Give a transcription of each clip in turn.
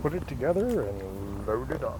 put it together and load it up.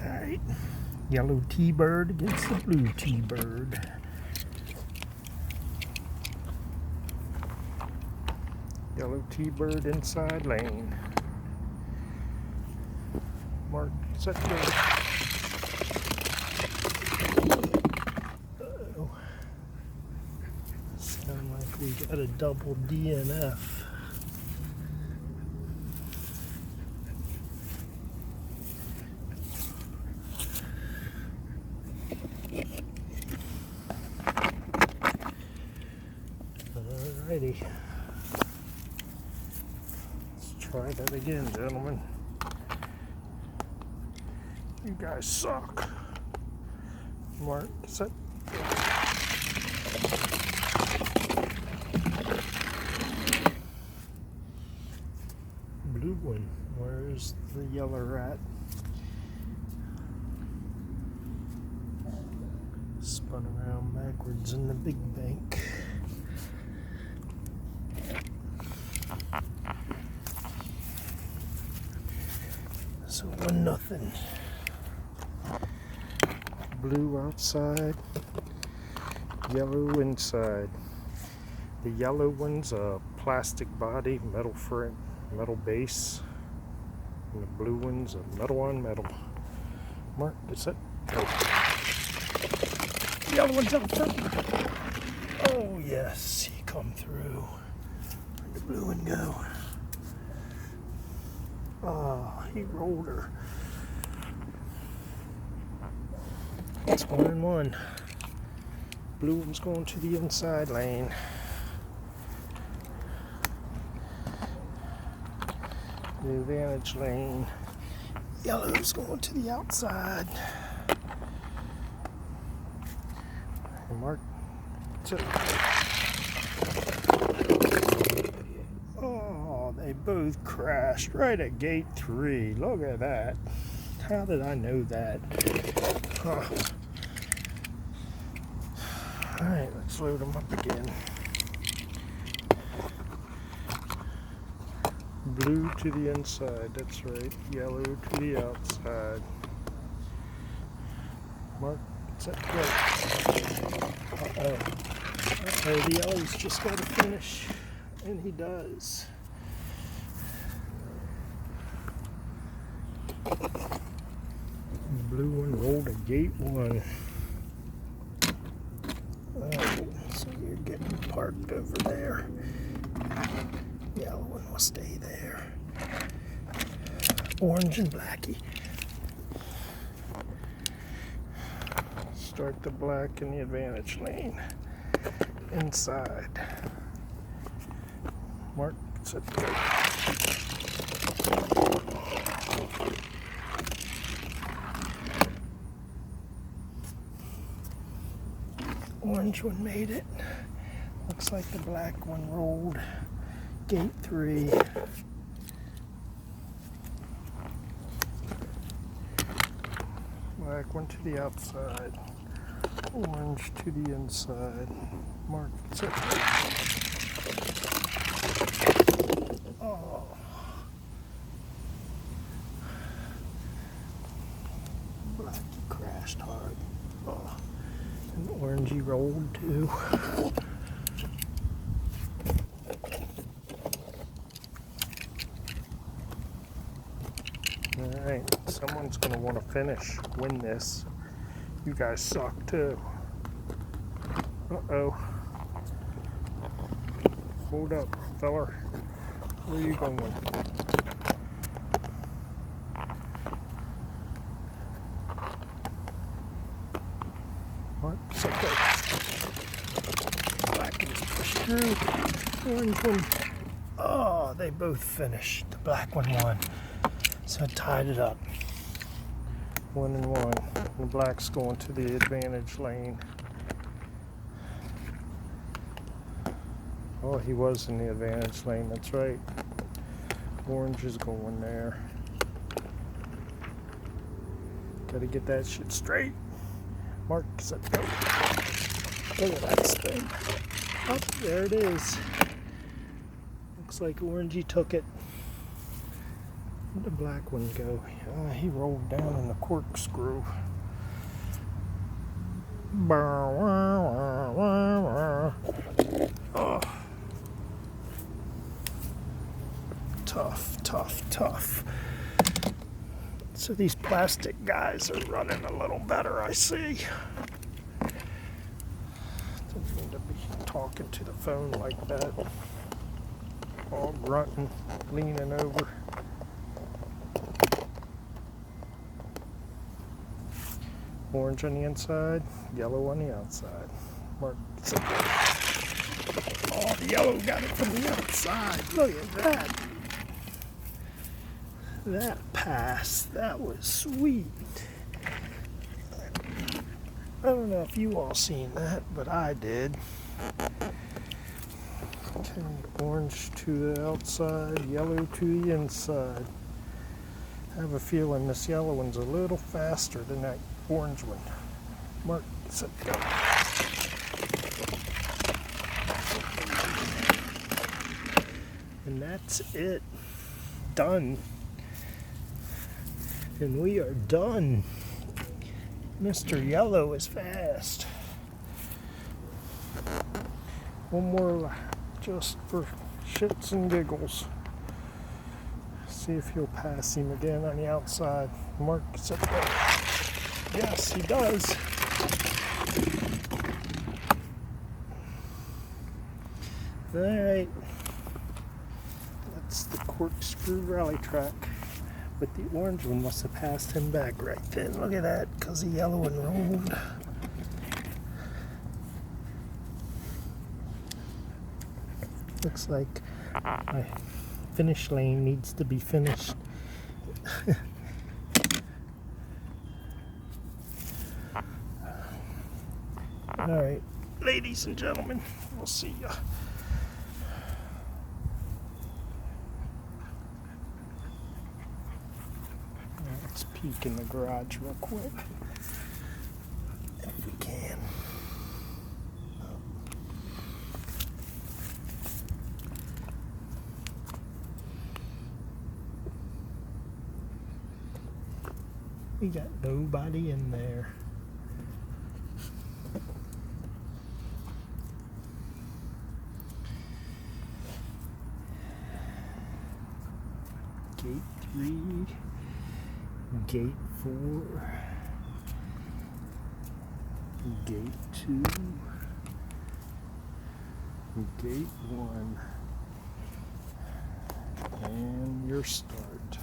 Alright, yellow T-bird against the blue T-bird. Yellow T-bird inside lane. Mark, set, go. Uh-oh. Sound like we got a double DNF. Alrighty. Let's try that again, gentlemen. You guys suck. Mark, set. Blue one. Where's the yellow rat? Spun around backwards in the big bank. So 1-0. Blue outside, yellow inside. The yellow one's a plastic body, metal frame, metal base, and the blue one's a metal on metal. Mark, is that? Oh. The yellow one's out front. Oh yes, he come through. Where'd the blue one go? Oh, he rolled her. It's 1-1. Blue one's going to the inside lane. The advantage lane. Yellow's going to the outside. And Mark. Oh, they both crashed right at gate 3. Look at that. How did I know that? Huh. Alright, let's load them up again. Blue to the inside, that's right. Yellow to the outside. Mark, set, go. Uh-oh. Uh-oh, the yellow's just got to finish. And he does. Blue one rolled a gate one. Alright, so you're getting parked over there. Yellow one will stay there. Orange and blackie. Start the black in the advantage lane. Inside. Mark, set, go. Orange one made it. Looks like the black one rolled. Gate 3. Black one to the outside. Orange to the inside. Mark, set. Oh. Blackie crashed hard. Oh. And orangey rolled too. Alright, someone's going to want to win this. You guys suck too. Uh-oh. Hold up, feller. Where are you going? What? Black is pushed through. Orange one. Oh, they both finished. The black one won. So I tied it up. 1 and 1. The black's going to the advantage lane. Oh, he was in the advantage lane, that's right. Orange is going there. Gotta get that shit straight. Mark, set, go. Look at that spin. Oh, there it is. Looks like orangey took it. Where'd the black one go? He rolled down in the corkscrew. Oh. Tough, tough, tough. So these plastic guys are running a little better, I see. Didn't mean to be talking to the phone like that. All grunting, leaning over. Orange on the inside, yellow on the outside. Mark, oh, the yellow got it from the outside. Look at that. That pass, that was sweet. I don't know if you all seen that, but I did. Okay, orange to the outside, yellow to the inside. I have a feeling this yellow one's a little faster than that orange one. Mark, set, go. And that's it. Done. And we are done. Mr. Yellow is fast. One more just for shits and giggles. See if he'll pass him again on the outside. Mark, set, go. Yes, he does. Alright. That's the Corkscrew rally track. But the orange one must have passed him back right then. Look at that, because the yellow one rolled. Looks like my finish lane needs to be finished. Alright, ladies and gentlemen, we'll see ya. Let's peek in the garage real quick, if we can. We got nobody in there. Gate 3, Gate 4. Gate 2, Gate 1, and your start.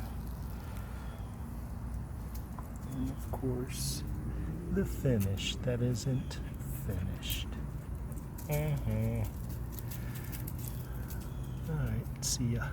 And of course, the finish that isn't finished. Alright, see ya.